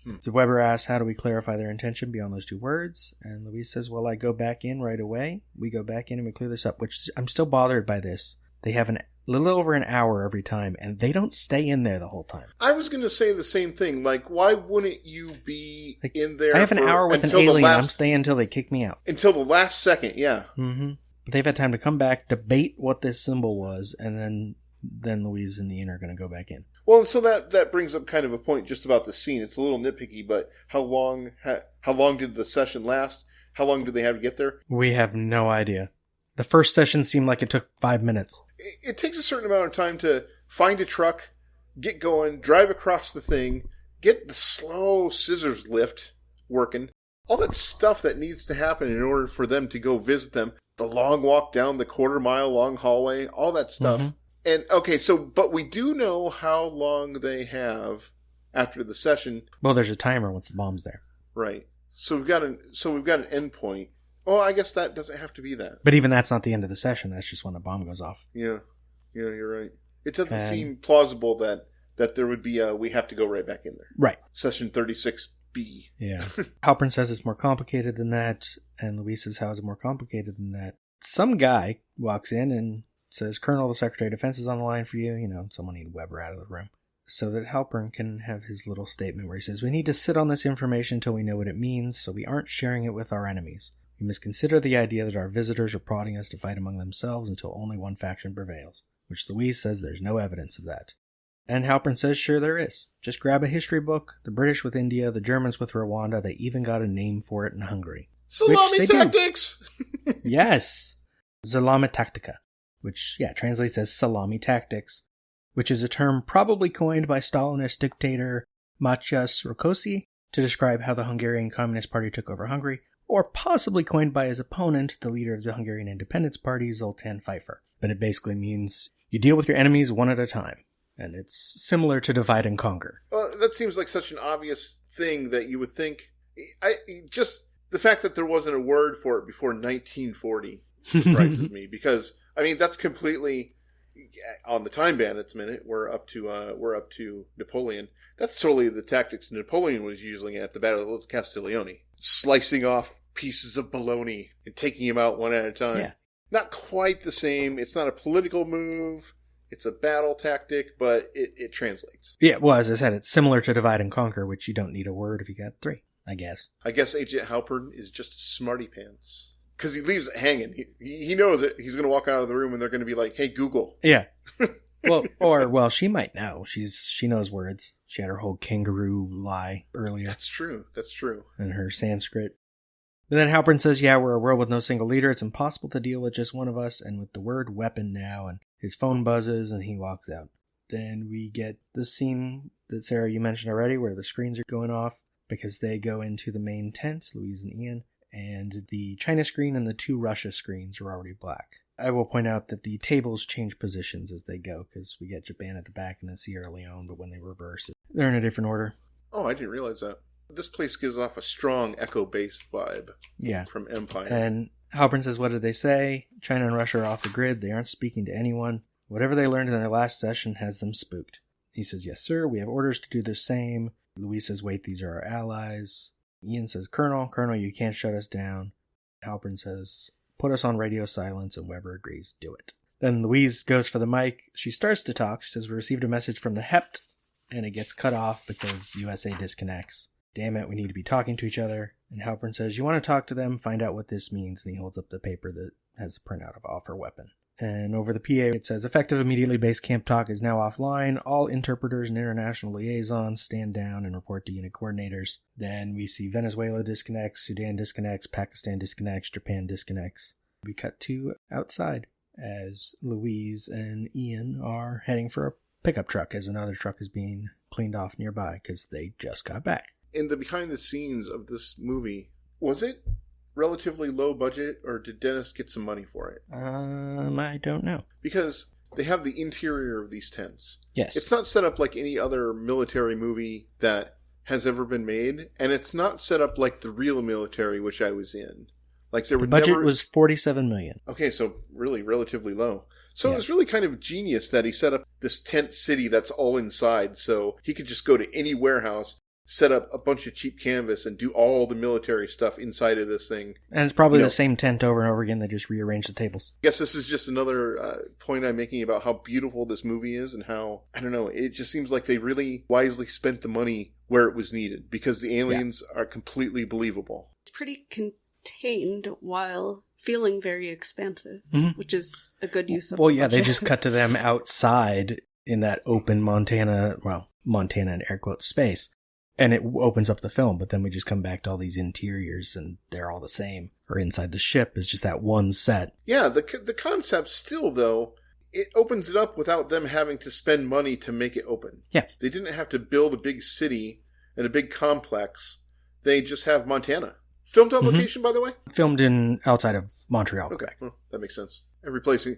Yeah. So Weber asks, how do we clarify their intention beyond those 2 words? And Louise says, well, I go back in right away. We go back in and we clear this up, which I'm still bothered by this. They have a little over an hour every time, and they don't stay in there the whole time. I was going to say the same thing. Like, why wouldn't you be in there? I have an hour with an alien. I'm staying until they kick me out. Until the last second, yeah. Mm-hmm. But they've had time to come back, debate what this symbol was, and then Louise and Ian are going to go back in. Well, so that brings up kind of a point just about the scene. It's a little nitpicky, but how long did the session last? How long did they have to get there? We have no idea. The first session seemed like it took 5 minutes. It takes a certain amount of time to find a truck, get going, drive across the thing, get the slow scissors lift working. All that stuff that needs to happen in order for them to go visit them. The long walk down the quarter-mile long hallway, all that stuff. Mm-hmm. And, okay, but we do know how long they have after the session. Well, there's a timer once the bomb's there. Right. So we've got an end point. Oh, I guess that doesn't have to be that. But even that's not the end of the session. That's just when the bomb goes off. Yeah, you're right. It doesn't seem plausible that there would be we have to go right back in there. Right. Session 36B. Yeah. Halpern says it's more complicated than that, and Louise says, how is it more complicated than that? Some guy walks in and says, Colonel, the Secretary of Defense is on the line for you. Someone need Weber out of the room. So that Halpern can have his little statement where he says, we need to sit on this information until we know what it means, so we aren't sharing it with our enemies. We must consider the idea that our visitors are prodding us to fight among themselves until only one faction prevails, which Louise says there's no evidence of that. And Halpern says, sure there is. Just grab a history book, the British with India, the Germans with Rwanda, they even got a name for it in Hungary. Salami tactics! Yes. Salami tactica, which, translates as salami tactics. which is a term probably coined by Stalinist dictator Matyas Rákosi to describe how the Hungarian Communist Party took over Hungary, or possibly coined by his opponent, the leader of the Hungarian Independence Party, Zoltán Pfeiffer. But it basically means you deal with your enemies one at a time, and it's similar to divide and conquer. Well, that seems like such an obvious thing that you would think. Just the fact that there wasn't a word for it before 1940 surprises me, because I mean that's completely on the time bandits minute. We're up to Napoleon. That's totally the tactics Napoleon was using at the Battle of Castiglione, slicing off pieces of bologna and taking them out one at a time. Yeah. Not quite the same. It's not a political move. It's a battle tactic, but it translates. Yeah, well, as I said, it's similar to divide and conquer, which you don't need a word if you got 3, I guess. I guess Agent Halpern is just smarty pants. Because he leaves it hanging. He knows it. He's going to walk out of the room and they're going to be like, hey, Google. Yeah. Well, she might know. She knows words. She had her whole kangaroo lie earlier. That's true. And her Sanskrit. But then Halpern says, yeah, we're a world with no single leader. It's impossible to deal with just one of us. And with the word weapon now, and his phone buzzes and he walks out. Then we get the scene that Sarah, you mentioned already, where the screens are going off because they go into the main tent, Louise and Ian, and the China screen and the 2 Russia screens are already black. I will point out that the tables change positions as they go, because we get Japan at the back and then Sierra Leone, but when they reverse, they're in a different order. Oh, I didn't realize that. This place gives off a strong echo-based vibe. Yeah. From Empire. And Halpern says, what did they say? China and Russia are off the grid. They aren't speaking to anyone. Whatever they learned in their last session has them spooked. He says, yes, sir. We have orders to do the same. Louise says, wait, these are our allies. Ian says, Colonel, you can't shut us down. Halpern says, put us on radio silence, and Weber agrees. Do it. Then Louise goes for the mic. She starts to talk. She says, we received a message from the HEPT, and it gets cut off because USA disconnects. Damn it, we need to be talking to each other. And Halpern says, you want to talk to them? Find out what this means. And he holds up the paper that has the printout of offer weapon. And over the PA, it says, effective immediately, base camp talk is now offline. All interpreters and international liaisons stand down and report to unit coordinators. Then we see Venezuela disconnects, Sudan disconnects, Pakistan disconnects, Japan disconnects. We cut to outside as Louise and Ian are heading for a pickup truck as another truck is being cleaned off nearby because they just got back. In the behind the scenes of this movie, was it relatively low budget, or did Dennis get some money for it? I don't know. Because they have the interior of these tents. Yes. It's not set up like any other military movie that has ever been made, and it's not set up like the real military, which I was in. Like the budget was $47 million. Okay, so really relatively low. So yeah. It was really kind of genius that he set up this tent city that's all inside, so he could just go to any warehouse, set up a bunch of cheap canvas, and do all the military stuff inside of this thing. And it's probably the same tent over and over again. They just rearrange the tables. I guess this is just another point I'm making about how beautiful this movie is and how, I don't know, it just seems like they really wisely spent the money where it was needed because the aliens are completely believable. It's pretty contained while feeling very expansive, which is a good use of Well, yeah, they just cut to them outside in that open Montana in air quotes space. And it opens up the film, but then we just come back to all these interiors, and they're all the same. Or inside the ship is just that one set. Yeah, the concept still, though, it opens it up without them having to spend money to make it open. Yeah. They didn't have to build a big city and a big complex. They just have Montana. Filmed on location, by the way? Filmed outside of Montreal. Okay, well, that makes sense. Every place...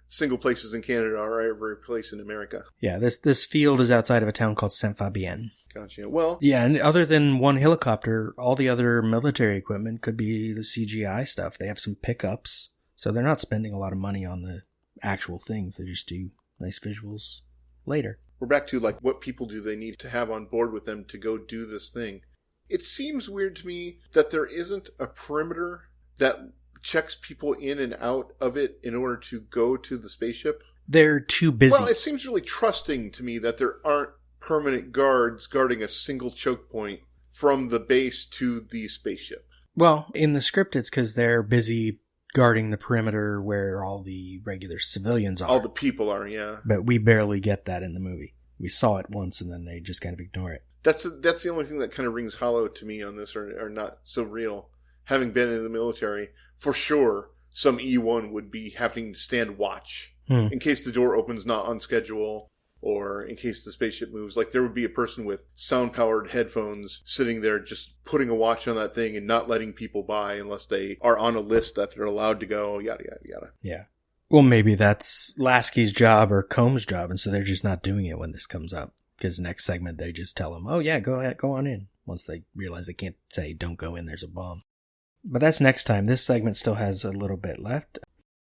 Single places in Canada are every place in America. Yeah, this field is outside of a town called Saint-Fabien. Gotcha. Well... Yeah, and other than one helicopter, all the other military equipment could be the CGI stuff. They have some pickups, so they're not spending a lot of money on the actual things. They just do nice visuals later. We're back to, like, what people do they need to have on board with them to go do this thing. It seems weird to me that there isn't a perimeter that checks people in and out of it in order to go to the spaceship. They're too busy. Well, it seems really trusting to me that there aren't permanent guards guarding a single choke point from the base to the spaceship. Well, in the script, it's because they're busy guarding the perimeter where all the regular civilians are. All the people are, yeah. But we barely get that in the movie. We saw it once, and then they just kind of ignore it. That's the only thing that kind of rings hollow to me on this, or not so real. Having been in the military, for sure, some E1 would be having to stand watch in case the door opens not on schedule, or in case the spaceship moves. Like, there would be a person with sound-powered headphones sitting there just putting a watch on that thing and not letting people by unless they are on a list that they're allowed to go, yada, yada, yada. Yeah. Well, maybe that's Lasky's job or Combs' job, and so they're just not doing it when this comes up. Because next segment, they just tell them, oh yeah, go ahead, go on in. Once they realize they can't say, don't go in, there's a bomb. But that's next time. This segment still has a little bit left.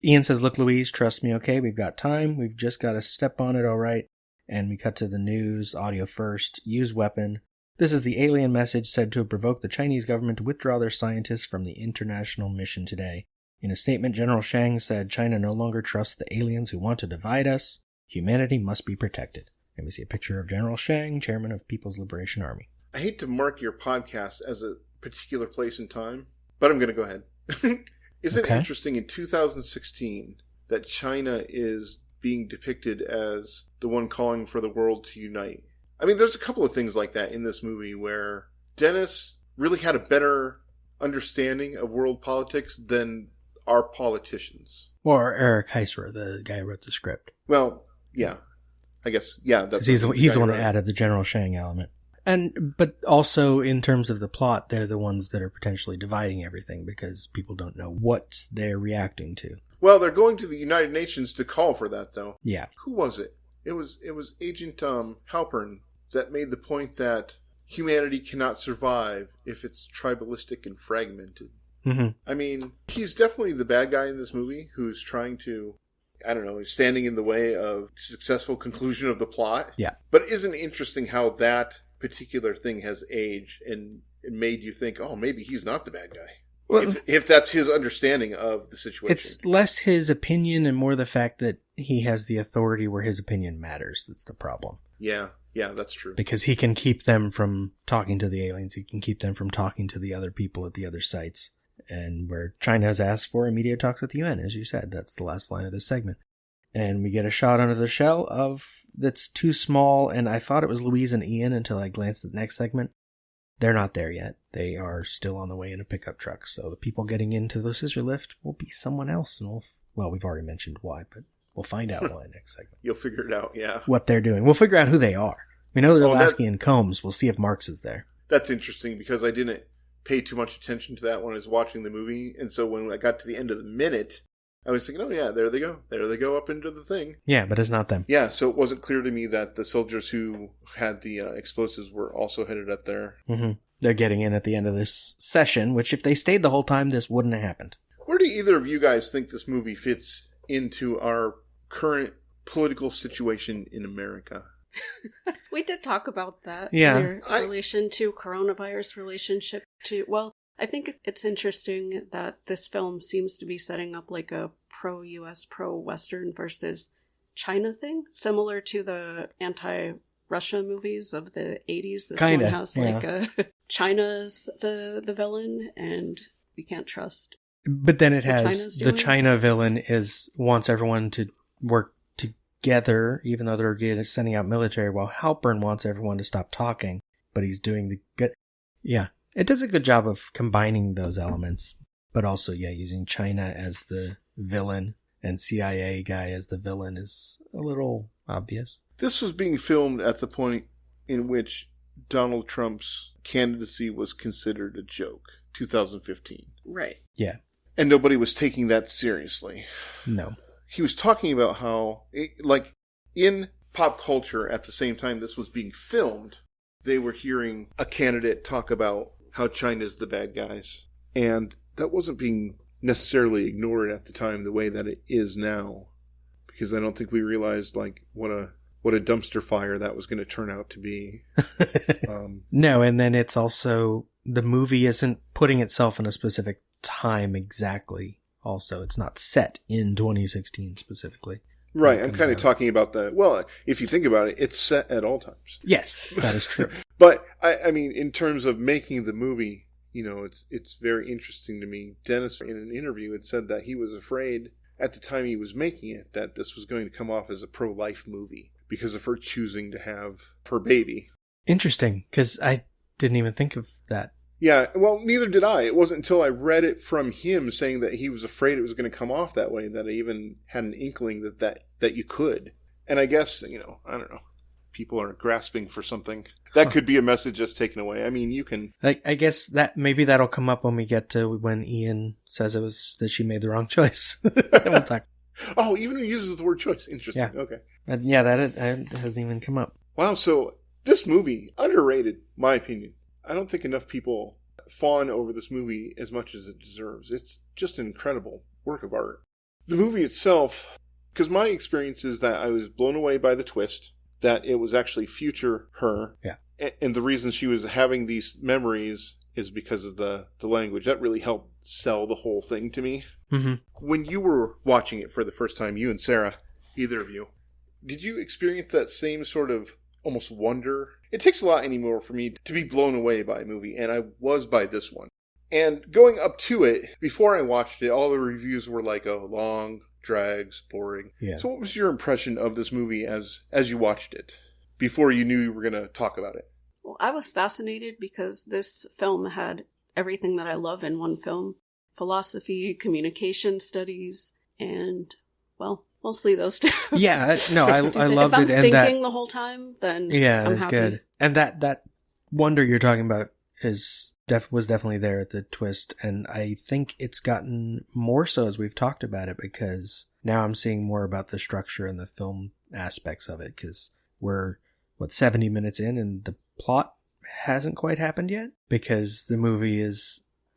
Ian says, look, Louise, trust me, okay? We've got time. We've just got to step on it, all right? And we cut to the news, audio first, use weapon. This is the alien message said to have provoked the Chinese government to withdraw their scientists from the international mission today. In a statement, General Shang said China no longer trusts the aliens who want to divide us. Humanity must be protected. And we see a picture of General Shang, chairman of People's Liberation Army. I hate to mark your podcast as a particular place in time, but I'm going to go ahead. Isn't it interesting in 2016 that China is being depicted as the one calling for the world to unite? I mean, there's a couple of things like that in this movie where Dennis really had a better understanding of world politics than our politicians. Or Eric Heisler, the guy who wrote the script. Well, yeah. I guess, yeah. That's he's the one that added the General Shang element. But also in terms of the plot, they're the ones that are potentially dividing everything because people don't know what they're reacting to. Well, they're going to the United Nations to call for that, though. Yeah. Who was it? It was Agent Halpern that made the point that humanity cannot survive if it's tribalistic and fragmented. Mm-hmm. I mean, he's definitely the bad guy in this movie who's trying to, I don't know, standing in the way of successful conclusion of the plot. Yeah. But isn't it interesting how that particular thing has aged and it made you think, oh, maybe he's not the bad guy. Well, if that's his understanding of the situation. It's less his opinion and more the fact that he has the authority where his opinion matters. That's the problem. Yeah, that's true. Because he can keep them from talking to the aliens. He can keep them from talking to the other people at the other sites. And where China has asked for immediate talks at the UN, as you said. That's the last line of this segment. And we get a shot under the shell that's too small, and I thought it was Louise and Ian until I glanced at the next segment. They're not there yet. They are still on the way in a pickup truck. So the people getting into the scissor lift will be someone else. And we've already mentioned why, but we'll find out why next segment. You'll figure it out, yeah. What they're doing. We'll figure out who they are. We know they're Lasky and Combs. We'll see if Marx is there. That's interesting because I didn't pay too much attention to that when I was watching the movie. And so when I got to the end of the minute, I was thinking, oh yeah, there they go. There they go up into the thing. Yeah, but it's not them. Yeah, so it wasn't clear to me that the soldiers who had the explosives were also headed up there. Mm-hmm. They're getting in at the end of this session, which if they stayed the whole time, this wouldn't have happened. Where do either of you guys think this movie fits into our current political situation in America? We did talk about that. Yeah. In relation to coronavirus relationship to, well, I think it's interesting that this film seems to be setting up like a pro-US, pro-Western versus China thing, similar to the anti-Russia movies of the 80s. This Kinda, one has like China's the villain, and we can't trust. But then it has the China villain wants everyone to work together, even though they're sending out military, while Halpern wants everyone to stop talking, but he's doing the good. Yeah. It does a good job of combining those elements, but also, using China as the villain and CIA guy as the villain is a little obvious. This was being filmed at the point in which Donald Trump's candidacy was considered a joke, 2015. Right. Yeah. And nobody was taking that seriously. No. He was talking about how, in pop culture at the same time this was being filmed, they were hearing a candidate talk about how China's the bad guys. And that wasn't being necessarily ignored at the time the way that it is now. Because I don't think we realized what a dumpster fire that was going to turn out to be. No, and then it's also, the movie isn't putting itself in a specific time exactly. Also, it's not set in 2016 specifically. Right, I'm kind of talking about if you think about it, it's set at all times. Yes, that is true. But, I mean, in terms of making the movie, it's very interesting to me. Dennis, in an interview, had said that he was afraid at the time he was making it that this was going to come off as a pro-life movie because of her choosing to have her baby. Interesting, because I didn't even think of that. Yeah, well, neither did I. It wasn't until I read it from him saying that he was afraid it was going to come off that way that I even had an inkling that you could. And I guess, I don't know. People are grasping for something. That could be a message that's taken away. I mean, you can... I guess that maybe that'll come up when we get to when Ian says that she made the wrong choice. We'll talk. Oh, even he uses the word choice. Interesting. Yeah. Okay. Yeah, that hasn't even come up. Wow, so this movie, underrated, my opinion. I don't think enough people fawn over this movie as much as it deserves. It's just an incredible work of art. The movie itself, because my experience is that I was blown away by the twist, that it was actually future her. Yeah. And the reason she was having these memories is because of the language. That really helped sell the whole thing to me. Mm-hmm. When you were watching it for the first time, you and Sarah, either of you, did you experience that same sort of almost wonder? It takes a lot anymore for me to be blown away by a movie, and I was by this one. And going up to it, before I watched it, all the reviews were like, oh, long, drags, boring. Yeah. So what was your impression of this movie as you watched it, before you knew you were going to talk about it? Well, I was fascinated because this film had everything that I love in one film. Philosophy, communication studies, and, well, mostly those two. Yeah, no, I loved it. If I'm thinking the whole time, then I'm it's happy. Good. And that wonder you're talking about was definitely there at the twist, and I think it's gotten more so as we've talked about it, because now I'm seeing more about the structure and the film aspects of it, because we're 70 minutes in and the plot hasn't quite happened yet, because the movie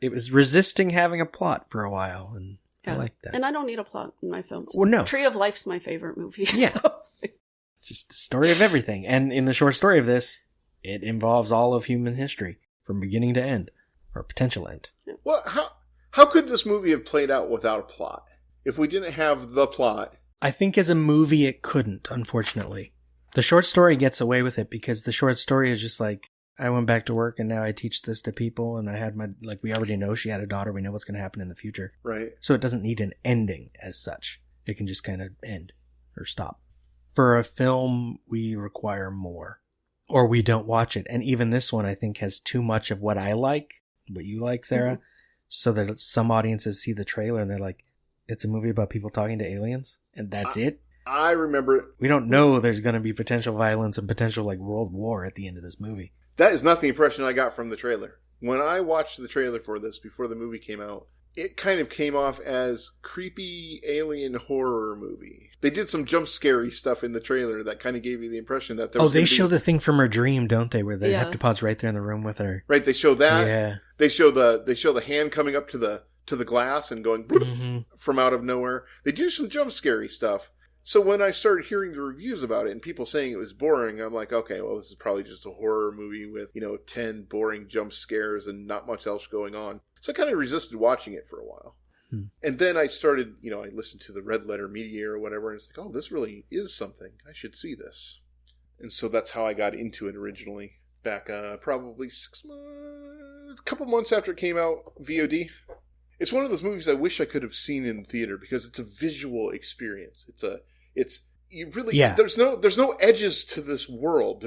it was resisting having a plot for a while, and I like that. And I don't need a plot in my films. Well, no. Tree of Life's my favorite movie. Yeah. So. Just the story of everything. And in the short story of this, it involves all of human history from beginning to end, or potential end. Well, how could this movie have played out without a plot? If we didn't have the plot? I think as a movie it couldn't, unfortunately. The short story gets away with it because the short story is just like, I went back to work and now I teach this to people, and I had we already know she had a daughter, we know what's going to happen in the future. Right. So it doesn't need an ending as such. It can just kind of end or stop. For a film, we require more. Or we don't watch it. And even this one, I think, has too much of what I like, what you like, Sarah, mm-hmm. so that some audiences see the trailer and they're like, it's a movie about people talking to aliens, and that's it? I remember... We don't know there's going to be potential violence and potential world war at the end of this movie. That is not the impression I got from the trailer. When I watched the trailer for this before the movie came out, it kind of came off as creepy alien horror movie. They did some jump scary stuff in the trailer that kind of gave you the impression that there was they show the thing from her dream, don't they? Where the heptapod's right there in the room with her. Right, they show that. Yeah. They show the hand coming up to the glass and going mm-hmm. from out of nowhere. They do some jump scary stuff. So when I started hearing the reviews about it and people saying it was boring, I'm like, okay, well, this is probably just a horror movie with, 10 boring jump scares and not much else going on. So I kind of resisted watching it for a while. And then I started, I listened to the Red Letter Media or whatever, and it's like, oh, this really is something. I should see this. And so that's how I got into it originally, back probably 6 months, a couple months after it came out, VOD. It's one of those movies I wish I could have seen in theater because it's a visual experience. There's no edges to this world.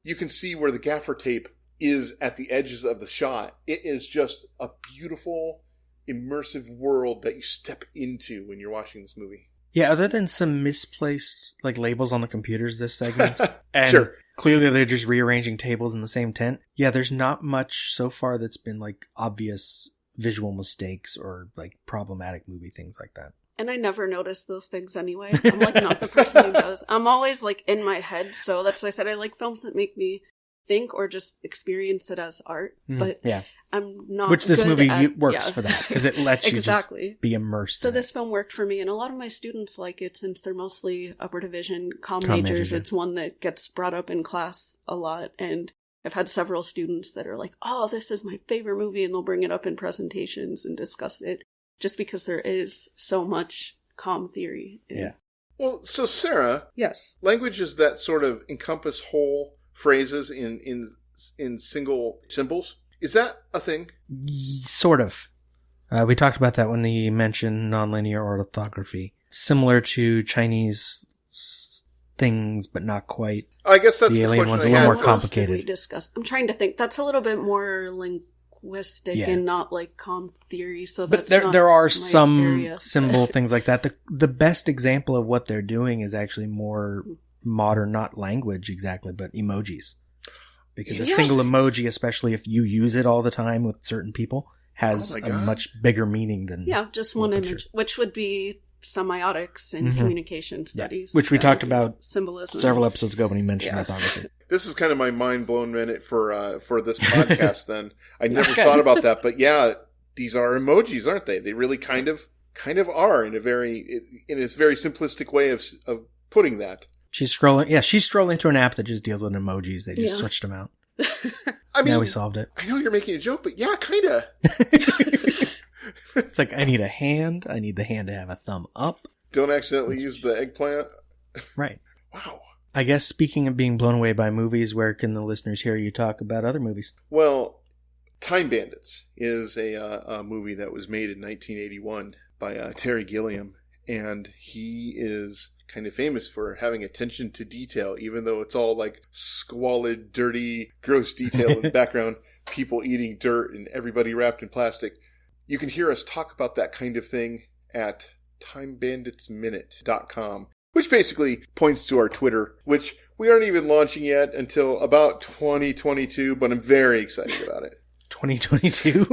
You can see where the gaffer tape is at the edges of the shot. It is just a beautiful, immersive world that you step into when you're watching this movie. Yeah, other than some misplaced labels on the computers this segment, and sure. Clearly they're just rearranging tables in the same tent. Yeah, there's not much so far that's been obvious visual mistakes or problematic movie things like that. And I never notice those things anyway. I'm not the person who does. I'm always in my head, so that's why I said I like films that make me think or just experience it as art. But yeah. I'm not. Which this movie works yeah. for that because it lets you exactly. just be immersed. So this film worked for me, and a lot of my students like it since they're mostly upper division comm majors. It's one that gets brought up in class a lot, and I've had several students that are like, oh, this is my favorite movie, and they'll bring it up in presentations and discuss it just because there is so much comm theory. Yeah. Well, so Sarah. Yes. Languages that sort of encompass whole phrases in single symbols. Is that a thing? Sort of. We talked about that when he mentioned nonlinear orthography. Similar to Chinese things, but not quite. I guess that's the alien one's a little more complicated. We discussed. I'm trying to think. That's a little bit more linguistic Yeah. and not like com theory. So But that's there are my some area. symbol things like that. The best example of what they're doing is actually more modern, not language exactly, but emojis. Because a single emoji, especially if you use it all the time with certain people, has a much bigger meaning than just one image, which would be semiotics and communication studies, which we talked about symbolism several episodes ago when he mentioned orthography. This is kind of my mind blown minute for this podcast. Then I never thought about that, but yeah, these are emojis, aren't they? They really kind of are in a very simplistic way of putting that. She's scrolling through an app that just deals with emojis. They just switched them out. I mean, now we solved it. I know you're making a joke, but yeah, kind of. It's like, I need a hand. I need the hand to have a thumb up. Don't accidentally use the eggplant. Right. Wow. I guess speaking of being blown away by movies, where can the listeners hear you talk about other movies? Well, Time Bandits is a movie that was made in 1981 by Terry Gilliam, and he is kind of famous for having attention to detail, even though it's all like squalid, dirty, gross detail in the background, people eating dirt and everybody wrapped in plastic. You can hear us talk about that kind of thing at timebanditsminute.com, which basically points to our Twitter, which we aren't even launching yet until about 2022, but I'm very excited about it. 2022?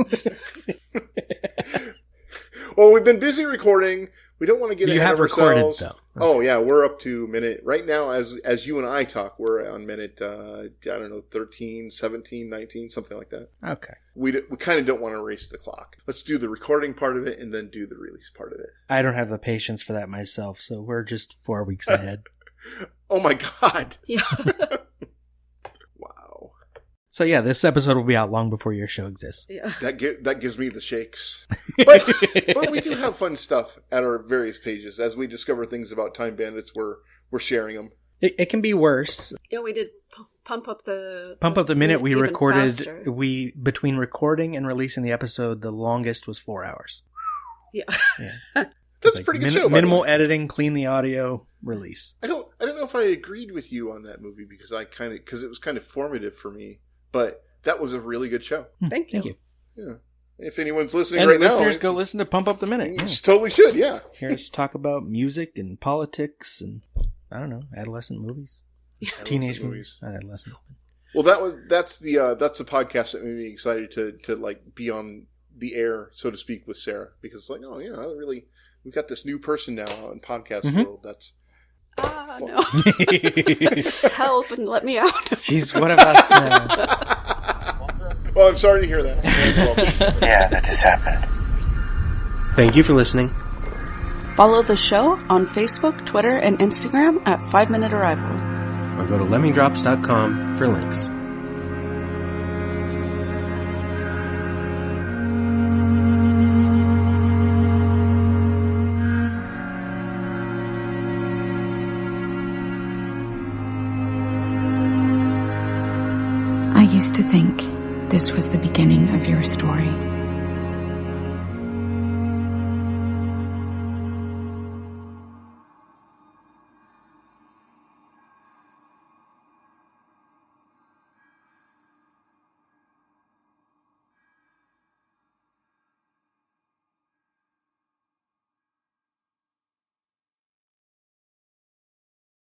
Well, we've been busy recording. We don't want to get ahead of ourselves. Though. Oh, yeah, we're up to minute. Right now, as you and I talk, we're on minute, 13, 17, 19, something like that. Okay. We kind of don't want to race the clock. Let's do the recording part of it and then do the release part of it. I don't have the patience for that myself, so we're just 4 weeks ahead. Oh, my God. Yeah. Wow. So yeah, this episode will be out long before your show exists. Yeah. That gives me the shakes. But we do have fun stuff at our various pages. As we discover things about Time Bandits, we're sharing them. It can be worse. Yeah, we did pump up the minute we even recorded. faster. Between recording and releasing the episode, the longest was 4 hours. Yeah. That's a pretty good show. Minimal editing, clean the audio, release. I don't know if I agreed with you on that movie because it was kind of formative for me. But that was a really good show. Thank you. Yeah. If anyone's listening and right now, listeners, go listen to Pump Up the Minute. You totally should. Yeah. Hear us talk about music and politics and I don't know, adolescent movies, teenage movies, not adolescent. Well, that's the podcast that made me excited to like be on the air, so to speak, with Sarah because it's like, oh yeah, we've got this new person now in podcast world. That's no. Help and let me out. She's one of us now. Well, I'm sorry to hear that. Yeah, that just happened. Thank you for listening. Follow the show on Facebook, Twitter, and Instagram at 5 Minute Arrival. Or go to lemmingdrops.com for links. I used to think this was the beginning of your story.